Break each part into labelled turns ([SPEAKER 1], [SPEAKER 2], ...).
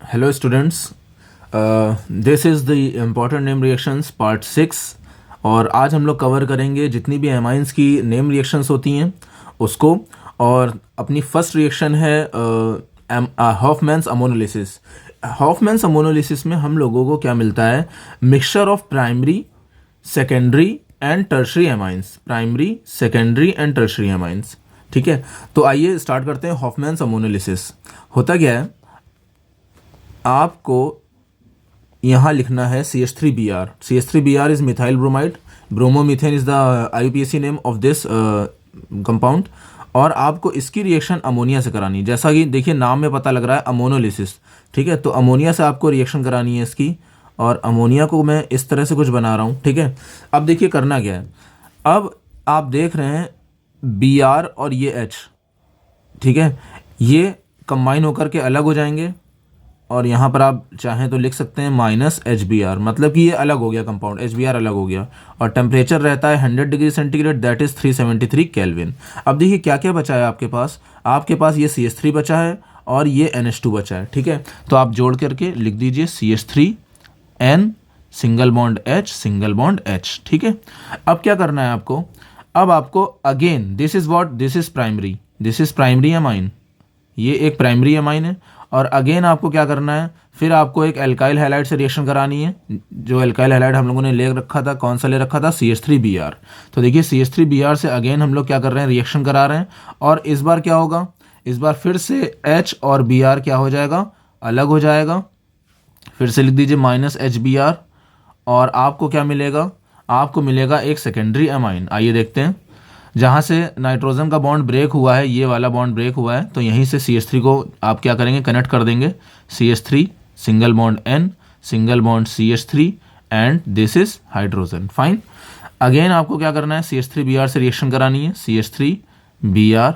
[SPEAKER 1] Hello students, this is the important name reactions part 6। और आज हम लोग कवर करेंगे जितनी भी एमाइंस की नेम रिएक्शंस होती हैं उसको। और अपनी फर्स्ट रिएक्शन है हॉफमैन्स अमोनोलिसिस। हॉफमैन्स अमोनोलिसिस में हम लोगों को क्या मिलता है? Mixture of primary, secondary and tertiary amines. Primary, secondary and tertiary amines. ठीक है, तो आइए स्टार्ट करते हैं। हॉफमैन्स अमोनोलिसिस होता क्या है? आपको यहाँ लिखना है CH3Br। CH3Br is methyl bromide. Bromomethane is the IUPAC name of this compound. और आपको इसकी रिएक्शन अमोनिया से करानी है। जैसा कि देखिए नाम में पता लग रहा है अमोनोलिसिस। ठीक है, तो अमोनिया से आपको रिएक्शन करानी है इसकी। और अमोनिया को मैं इस तरह से कुछ बना रहा हूँ। ठीक है, अब देखिए करना क्या है। अब आप देख रहे हैं Br और ये H, ठीक है, ये कंबाइन होकर के अलग हो जाएंगे। और यहाँ पर आप चाहें तो लिख सकते हैं -HBr, मतलब कि ये अलग हो गया कंपाउंड, HBr अलग हो गया। और टेम्परेचर रहता है 100 degree centigrade, that is 373 kelvin. अब देखिए क्या क्या बचा है आपके पास। आपके पास ये CH3 बचा है और ये NH2 बचा है। ठीक है, तो आप जोड़ करके लिख दीजिए CH3N single bond H single bond H। ठीक है, अब क्या करना है आपको? अब आपको again this is what, this is primary, this is primary amine, ये एक प्राइमरी अमाइन है। और अगेन आपको क्या करना है, फिर आपको एक एल्काइल हैलाइड से रिएक्शन करानी है। जो एल्काइल हैलाइड हम लोगों ने ले रखा था, कौन सा ले रखा था? CH3Br। तो देखिए CH3Br से अगेन हम लोग क्या कर रहे हैं, रिएक्शन करा रहे हैं। और इस बार क्या होगा, इस बार फिर से H और Br क्या हो जाएगा, अलग हो जाएगा। फिर से लिख दीजिए -HBr। और आपको क्या मिलेगा? आपको मिलेगा एक सेकेंडरी अमाइन। आइए देखते हैं। जहाँ से नाइट्रोजन का बॉन्ड ब्रेक हुआ है, ये वाला बॉन्ड ब्रेक हुआ है, तो यहीं से CH3 को आप क्या करेंगे, कनेक्ट कर देंगे। CH3 single bond N single bond CH3 and this is hydrogen. Fine. Again आपको क्या करना है, CH3Br से रिएक्शन करानी है, CH3Br।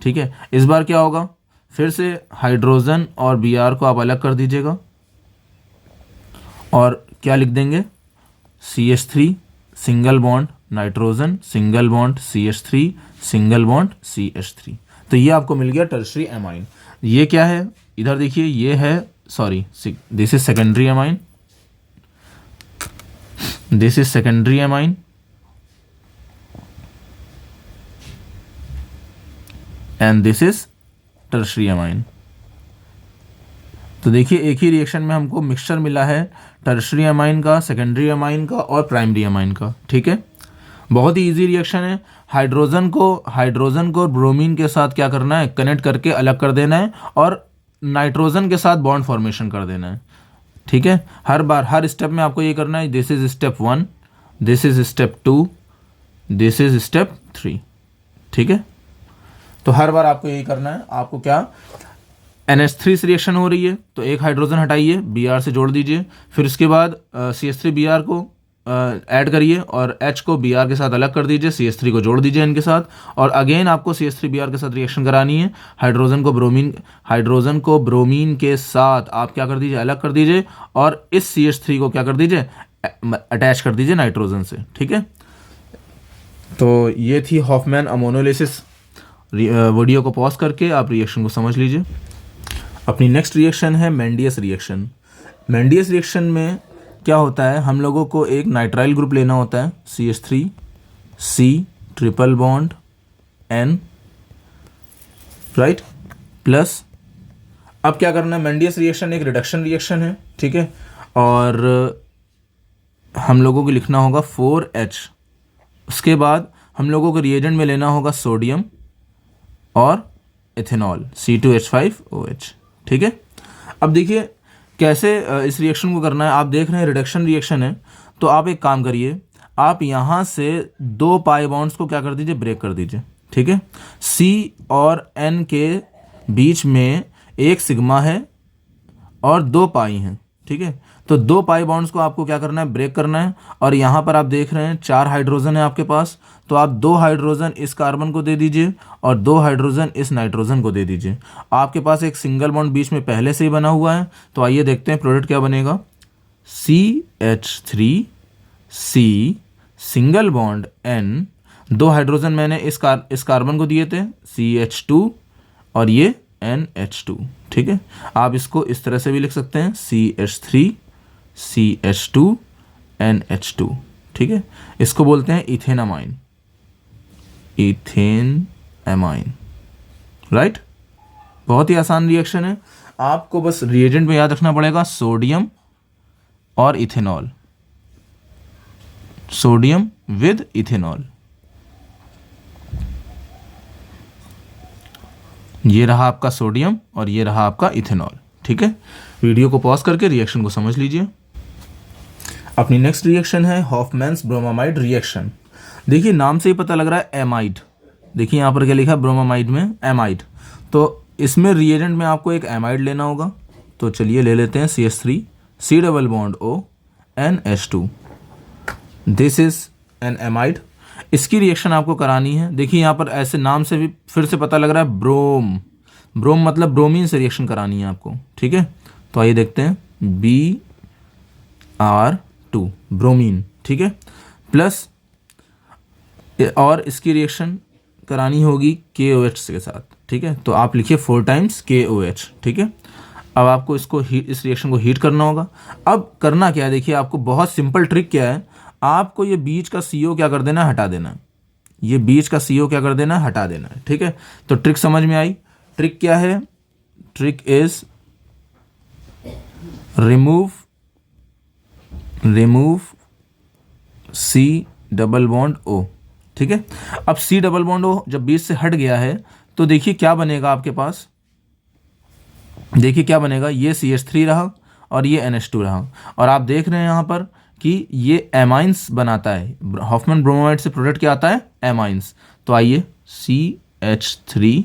[SPEAKER 1] ठीक है, इस बार क्या होगा, फिर से हाइड्रोजन और Br को आप अलग कर दीजिएगा। और क्या लिख देंगे, CH3 single bond nitrogen single bond CH3 single bond CH3। तो ये आपको मिल गया टर्शरी एमाइन। ये क्या है, इधर देखिए, ये है, sorry, this is secondary amine, this is secondary amine and this is tertiary amine. तो देखिए एक ही रिएक्शन में हमको मिक्सचर मिला है टर्शरी अमाइन का, सेकेंडरी अमाइन का और प्राइमरी अमाइन का। ठीक है, बहुत ही इजी रिएक्शन है। हाइड्रोजन को ब्रोमीन के साथ क्या करना है, कनेक्ट करके अलग कर देना है और नाइट्रोजन के साथ बॉन्ड फॉर्मेशन कर देना है। ठीक है, हर बार हर स्टेप में आपको ये करना है। This is step 1, this is step 2, this is step 3। ठीक है, तो हर बार आपको यही करना है। आपको क्या, NH3 से रिएक्शन हो रही है तो एक हाइड्रोजन हटाइए, Br से जोड़ दीजिए। फिर उसके बाद CH3Br को ऐड करिए और H को Br के साथ अलग कर दीजिए, CH3 को जोड़ दीजिए इनके साथ। और अगेन आपको CH3Br के साथ रिएक्शन करानी है। हाइड्रोजन को ब्रोमीन के साथ आप क्या कर दीजिए, अलग कर दीजिए। और इस CH3 को क्या कर दीजिए, अटैच कर दीजिए नाइट्रोजन से। ठीक है, तो ये थी हॉफमैन अमोनोलिसिस। वीडियो को पॉज करके आप रिएक्शन को समझ लीजिए। अपनी नेक्स्ट रिएक्शन है मेंडियस रिएक्शन। मेंडियस रिएक्शन में क्या होता है, हम लोगों को एक नाइट्राइल ग्रुप लेना होता है, CH3C triple bond N, right, plus. अब क्या करना है, मेंडियस रिएक्शन एक रिडक्शन रिएक्शन है। ठीक है, और हम लोगों को लिखना होगा 4H। उसके बाद हम लोगों को रिएजेंट में लेना होगा सोडियम और इथेनॉल C2H5OH। ठीक है, अब देखिए कैसे इस रिएक्शन को करना है। आप देख रहे हैं रिडक्शन रिएक्शन है, तो आप एक काम करिए, आप यहाँ से 2 पाई बॉन्ड्स को क्या कर दीजिए, ब्रेक कर दीजिए। ठीक है, C और N के बीच में एक सिग्मा है और 2 पाई हैं। ठीक है, तो 2 पाई बॉन्ड्स को आपको क्या करना है, ब्रेक करना है। और यहाँ पर आप देख रहे हैं 4 हाइड्रोजन है आपके पास, तो आप 2 हाइड्रोजन इस कार्बन को दे दीजिए और 2 हाइड्रोजन इस नाइट्रोजन को दे दीजिए। आपके पास एक सिंगल बॉन्ड बीच में पहले से ही बना हुआ है, तो आइए देखते हैं प्रोडक्ट क्या बनेगा। CH3C single bond N, 2 hydrogen मैंने इस कार्बन को दिए थे, CH2 और ये NH2। ठीक है। आप इसको इस तरह से भी लिख सकते हैं CH3 CH2 NH2, ठीक है। इसको बोलते हैं इथेनामाइन, इथेनामाइन, राइट। बहुत ही आसान रिएक्शन है, आपको बस रिएजेंट में याद रखना पड़ेगा सोडियम और इथेनॉल, सोडियम विद इथेनॉल। ये रहा आपका सोडियम और ये रहा आपका इथेनॉल, ठीक है। वीडियो को पॉज करके रिएक्शन को समझ लीजिए। अपनी नेक्स्ट रिएक्शन है हॉफमैन्स ब्रोमामाइड रिएक्शन। देखिए नाम से ही पता लग रहा है एमाइड, देखिए यहाँ पर क्या लिखा है ब्रोमामाइड में एमाइड, तो इसमें रिएजेंट में आपको एक एमाइड लेना होगा। तो चलिए ले लेते हैं CH3 C double bond O NH2, this is an amide. इसकी रिएक्शन आपको करानी है। देखिए यहाँ पर ऐसे नाम से भी फिर से पता लग रहा है ब्रोम, ब्रोम मतलब ब्रोमीन से रिएक्शन करानी है आपको, ठीक है। तो आइए देखते हैं Br2 ब्रोमीन, ठीक है, प्लस और इसकी रिएक्शन करानी होगी KOH के साथ, ठीक है। तो आप लिखिए 4 टाइम्स KOH, ठीक है। अब आपको इसको इस रिएक्शन को हीट करना होगा। अब करना क्या है, देखिए आपको बहुत सिंपल ट्रिक क्या है, आपको ये बीच का CO क्या कर देना है, हटा देना है। ये बीच का CO क्या कर देना है, हटा देना है, ठीक है। तो ट्रिक समझ में आई। ट्रिक क्या है, trick is remove C double bond O, ठीक है। अब C डबल बॉन्ड O जब बीच से हट गया है तो देखिए क्या बनेगा आपके पास, देखिए क्या बनेगा, ये CH3 रहा और ये NH2 रहा, और आप देख रहे हैं यहाँ पर कि ये एमाइंस बनाता है। हॉफमैन ब्रोमाइड से प्रोडक्ट क्या आता है, एमाइंस। तो आइए CH3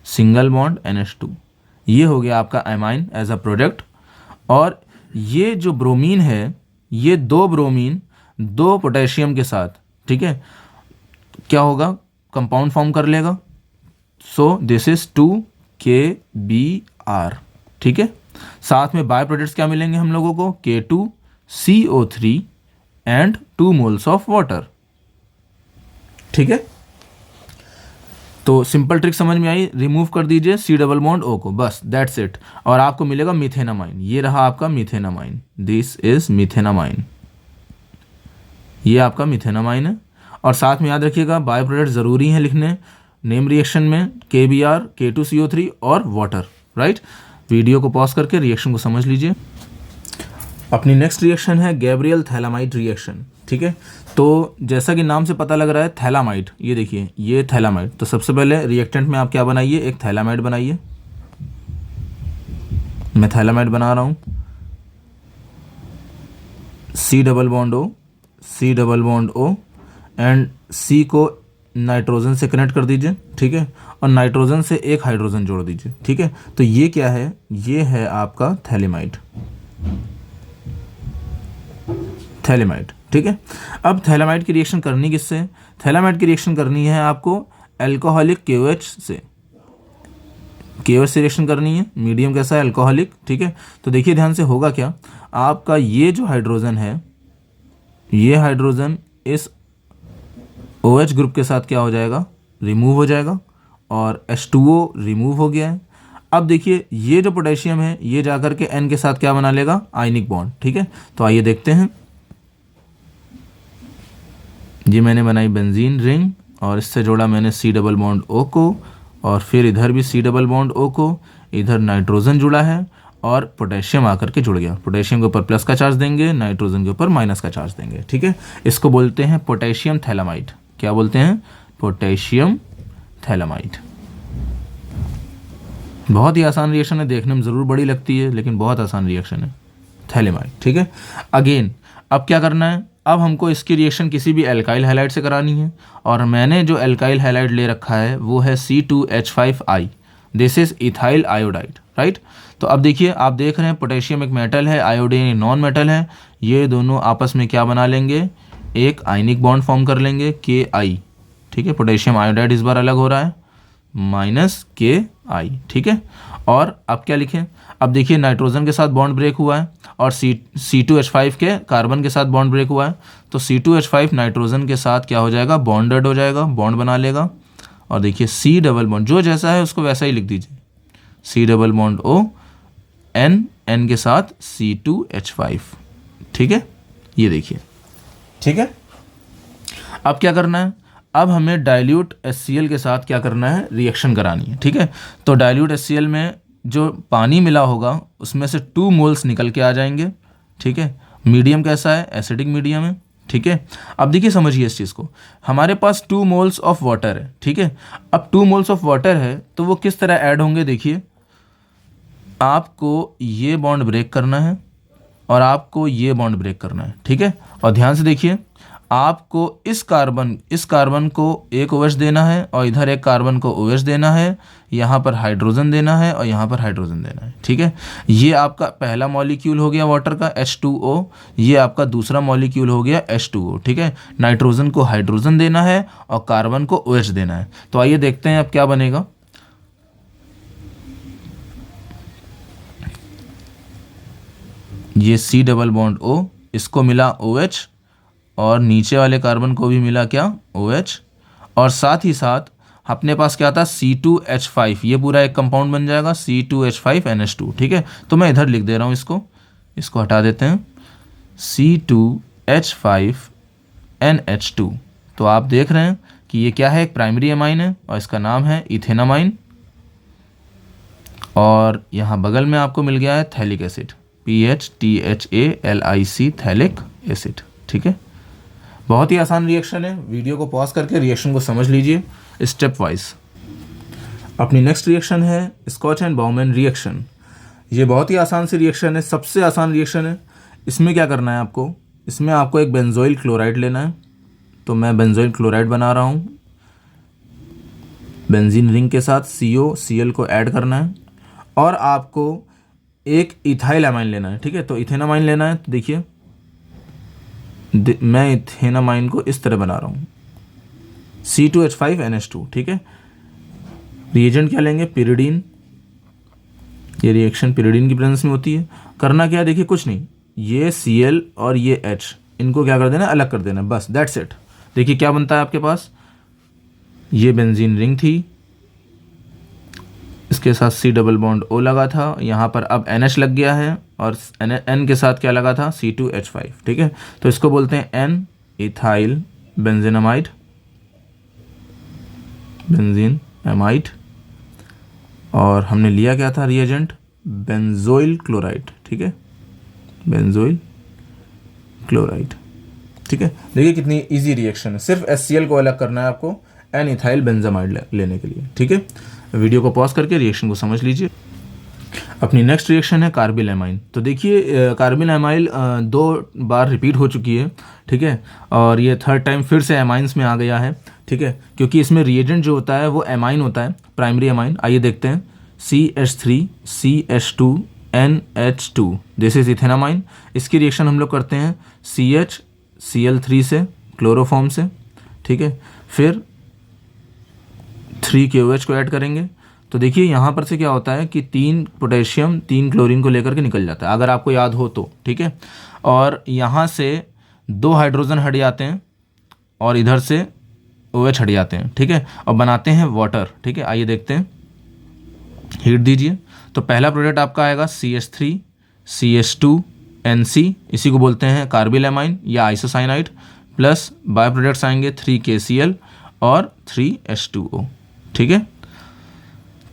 [SPEAKER 1] सिंगल बॉन्ड NH2, ये हो गया आपका एमाइन एज अ प्रोडक्ट। और ये जो ब्रोमीन है, ये 2 ब्रोमीन 2 पोटेशियम के साथ, ठीक है, क्या होगा, कंपाउंड फॉर्म कर लेगा। सो दिस इज 2KBr, ठीक है। साथ में बाय प्रोडक्ट्स क्या मिलेंगे हम लोगों को, K2CO3 and 2 moles of water, ठीक है। तो सिंपल ट्रिक समझ में आई, रिमूव कर दीजिए C डबल बॉन्ड O को, बस दैट्स इट, और आपको मिलेगा मिथेनामाइन। ये रहा आपका मिथेनामाइन, दिस इज मिथेनामाइन, ये आपका मिथेनामाइन है। और साथ में याद रखिएगा बाय प्रोडक्ट ज़रूरी हैं लिखने नेम रिएक्शन में, KBr K2CO3 और वाटर, राइट। वीडियो को पॉज करके रिएक्शन को समझ लीजिए। अपनी नेक्स्ट रिएक्शन है गैब्रियल थैलामाइड रिएक्शन, ठीक है। तो जैसा कि नाम से पता लग रहा है थैलामाइड, ये देखिए ये थैलामाइड। तो सबसे पहले रिएक्टेंट में आप क्या बनाइए, एक थैलामाइड बनाइए। मैं थैलामाइड बना रहा हूँ, C double bond O, C double bond O and C को नाइट्रोजन से कनेक्ट कर दीजिए, ठीक है, और नाइट्रोजन से एक हाइड्रोजन जोड़ दीजिए, ठीक है। तो ये क्या है, ये है आपका थैलेमाइड, थैलेमाइड, ठीक है। अब थैलेमाइड की रिएक्शन करनी किससे, थैलेमाइड की रिएक्शन करनी है आपको अल्कोहलिक KOH से, KOH से रिएक्शन करनी है। मीडियम कैसा है, अल्कोहलिक, ठीक है। तो देखिए ध्यान से होगा क्या, आपका ये जो हाइड्रोजन है, ये हाइड्रोजन इस OH ग्रुप के साथ क्या हो जाएगा, रिमूव हो जाएगा, और H2O रिमूव हो गया है। अब देखिए ये जो पोटेशियम है, ये जाकर के N के साथ क्या बना लेगा, आयनिक बॉन्ड, ठीक है। तो आइए देखते हैं, ये मैंने बनाई बेंजीन रिंग, और इससे जोड़ा मैंने C डबल बॉन्ड O को, और फिर इधर भी C डबल बॉन्ड O को, इधर नाइट्रोजन जुड़ा है और पोटेशियम आकर के जुड़ गया। पोटेशियम के ऊपर प्लस का चार्ज देंगे, नाइट्रोजन के ऊपर माइनस का चार्ज देंगे, ठीक है। इसको बोलते हैं पोटेशियम थैलामाइड। क्या बोलते हैं, पोटेशियम थैलामाइड। बहुत ही आसान रिएक्शन है, देखने में ज़रूर बड़ी लगती है लेकिन बहुत आसान रिएक्शन है, थैलेमाइड, ठीक है। अगेन अब क्या करना है, अब हमको इसकी रिएक्शन किसी भी एल्काइल हैलाइड से करानी है, और मैंने जो एल्काइल हैलाइड ले रखा है वो है C2H5I, this is ethyl iodide, right. तो अब देखिए, आप देख रहे हैं पोटेशियम एक मेटल है, आयोडीन नॉन मेटल है, ये दोनों आपस में क्या बना लेंगे, एक आयनिक बॉन्ड फॉर्म कर लेंगे Ki, ठीक है। पोटेशियम आयोडाइड इस बार अलग हो रहा है, -Ki, ठीक है। और अब क्या लिखें, अब देखिए नाइट्रोजन के साथ बॉन्ड ब्रेक हुआ है और C2H5 के कार्बन के साथ बॉन्ड ब्रेक हुआ है, तो C2H5 नाइट्रोजन के साथ क्या हो जाएगा, बॉन्डेड हो जाएगा, बॉन्ड बना लेगा। और देखिए C डबल बॉन्ड जो जैसा है उसको वैसा ही लिख दीजिए, C double bond O, N के साथ C2H5, ठीक है, ये देखिए, ठीक है। अब क्या करना है, अब हमें डाइल्यूट HCl के साथ क्या करना है, रिएक्शन करानी है, ठीक है। तो डाइल्यूट HCl में जो पानी मिला होगा उसमें से 2 मोल्स निकल के आ जाएंगे, ठीक है। मीडियम कैसा है, एसिडिक मीडियम है, ठीक है। अब देखिए समझिए इस चीज़ को, हमारे पास 2 मोल्स ऑफ वाटर है, ठीक है। अब 2 मोल्स ऑफ वाटर है तो वो किस तरह ऐड होंगे, देखिए आपको ये बॉन्ड ब्रेक करना है और आपको ये बॉन्ड ब्रेक करना है, ठीक है। और ध्यान से देखिए, आपको इस कार्बन को एक OH देना है और इधर एक कार्बन को OH देना है, यहाँ पर हाइड्रोजन देना है और यहाँ पर हाइड्रोजन देना है, ठीक है। ये आपका पहला मॉलिक्यूल हो गया वाटर का H2O, ये आपका दूसरा मॉलिक्यूल हो गया H2O, ठीक है। नाइट्रोजन को हाइड्रोजन देना है और कार्बन को OH देना है। तो आइए देखते हैं अब क्या बनेगा। ये C डबल बॉन्ड O, इसको मिला OH और नीचे वाले कार्बन को भी मिला क्या, OH, और साथ ही साथ अपने पास क्या था, C2H5, ये पूरा एक कंपाउंड बन जाएगा C2H5NH2, ठीक है। तो मैं इधर लिख दे रहा हूँ, इसको हटा देते हैं, C2H5NH2। तो आप देख रहे हैं कि ये क्या है, एक प्राइमरी एमाइन है और इसका नाम है इथेनामाइन, और यहाँ बगल में आपको मिल गया है phthalic acid, PHTHALIC, phthalic acid, ठीक है। बहुत ही आसान रिएक्शन है, वीडियो को पॉज करके रिएक्शन को समझ लीजिए स्टेप वाइज। अपनी नेक्स्ट रिएक्शन है स्कॉच एंड बाउमैन रिएक्शन। ये बहुत ही आसान सी रिएक्शन है, सबसे आसान रिएक्शन है। इसमें क्या करना है आपको, इसमें आपको एक बेंजोइल क्लोराइड लेना है। तो मैं बेंजोइल क्लोराइड बना रहा हूँ, बेंजीन रिंग के साथ COCl को ऐड करना है और आपको एक इथाइल अमाइन लेना है, ठीक है। तो इथेनामाइन लेना है। तो देखिए मैं इथेनामाइन को इस तरह बना रहा हूँ, C2H5NH2, ठीक है। रिएजेंट क्या लेंगे, पिरिडीन। ये रिएक्शन पिरिडीन की प्रेजेंस में होती है। करना क्या है, देखिए कुछ नहीं, ये Cl और ये H, इनको क्या कर देना, अलग कर देना, बस दैट्स इट। देखिए क्या बनता है आपके पास, ये बेंजीन रिंग थी, इसके साथ C डबल बॉन्ड O लगा था, यहाँ पर अब NH लग गया है और N के साथ क्या लगा था, C2H5, ठीक है। तो इसको बोलते हैं N इथाइल बेंजीनामाइड, बेंजीन एमाइड, और हमने लिया क्या था रिएजेंट, बेंजोइल क्लोराइड, ठीक है, बेंजोइल क्लोराइड, ठीक है। देखिए कितनी इजी रिएक्शन है, सिर्फ HCl को अलग करना है आपको N इथाइल बेंजामाइड लेने के लिए, ठीक है। वीडियो को पॉज करके रिएक्शन को समझ लीजिए। अपनी नेक्स्ट रिएक्शन है कार्बिल एमाइन। तो देखिए कार्बिल एमाइल 2 बार रिपीट हो चुकी है, ठीक है, और ये थर्ड टाइम फिर से एमाइंस में आ गया है, ठीक है, क्योंकि इसमें रिएजेंट जो होता है वो एमाइन होता है, प्राइमरी एमाइन। आइए देखते हैं, CH3 CH2 NH2, this is ethanamine. इसकी रिएक्शन हम लोग करते हैं CHCl3 से, क्लोरोफॉर्म से, ठीक है, फिर 3 KOH को ऐड करेंगे। तो देखिए यहाँ पर से क्या होता है कि 3 पोटेशियम 3 क्लोरीन को लेकर के निकल जाता है, अगर आपको याद हो तो, ठीक है। और यहाँ से 2 हाइड्रोजन हट जाते हैं और इधर से OH हट जाते हैं, ठीक है, और बनाते हैं वाटर, ठीक है। आइए देखते हैं, हीट दीजिए। तो पहला प्रोडक्ट आपका आएगा CH3 CH2 NC, इसी को बोलते हैं कार्बिल एमाइन या आइसोसाइनाइड, प्लस बाय प्रोडक्ट्स आएंगे 3 KCl और 3 H2O, ठीक है।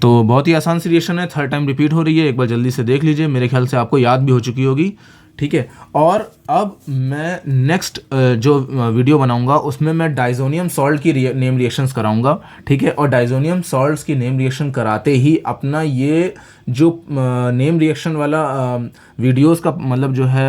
[SPEAKER 1] तो बहुत ही आसान सी रिएक्शन है, थर्ड टाइम रिपीट हो रही है, एक बार जल्दी से देख लीजिए, मेरे ख्याल से आपको याद भी हो चुकी होगी, ठीक है। और अब मैं नेक्स्ट जो वीडियो बनाऊंगा उसमें मैं डाइजोनियम सॉल्ट की नेम रिएक्शंस कराऊंगा, ठीक है। और डाइजोनियम सॉल्ट्स की नेम रिएक्शन कराते ही अपना ये जो नेम रिएक्शन वाला वीडियोस का मतलब जो है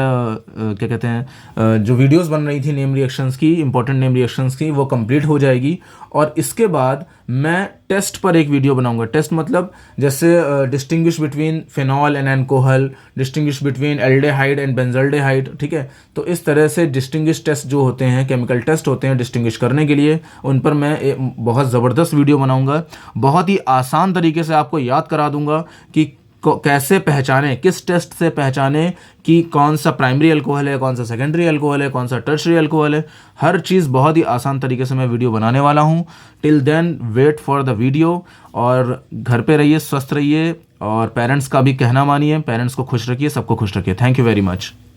[SPEAKER 1] क्या कहते हैं, जो वीडियोस बन रही थी नेम रिएक्शंस की, इंपॉर्टेंट नेम रिएक्शंस की, वो कंप्लीट हो जाएगी। और इसके बाद मैं टेस्ट पर एक वीडियो बनाऊंगा। टेस्ट मतलब जैसे distinguish between phenol and alcohol, distinguish between aldehyde and benzaldehyde, ठीक है। तो इस तरह से डिस्टिंग्विश टेस्ट जो होते हैं, केमिकल टेस्ट होते हैं डिस्टिंग्विश करने के लिए, उन पर मैं बहुत ज़बरदस्त वीडियो बनाऊंगा। बहुत ही आसान तरीके से आपको याद करा दूंगा कि कैसे पहचाने, किस टेस्ट से पहचाने कि कौन सा प्राइमरी अल्कोहल है, कौन सा सेकेंडरी अल्कोहल है, कौन सा टर्शरी अल्कोहल है। हर चीज़ बहुत ही आसान तरीके से मैं वीडियो बनाने वाला हूँ। Till then wait for the video, और घर पे रहिए, स्वस्थ रहिए और पेरेंट्स का भी कहना मानिए, पेरेंट्स को खुश रखिए, सबको खुश रखिए। Thank you very much.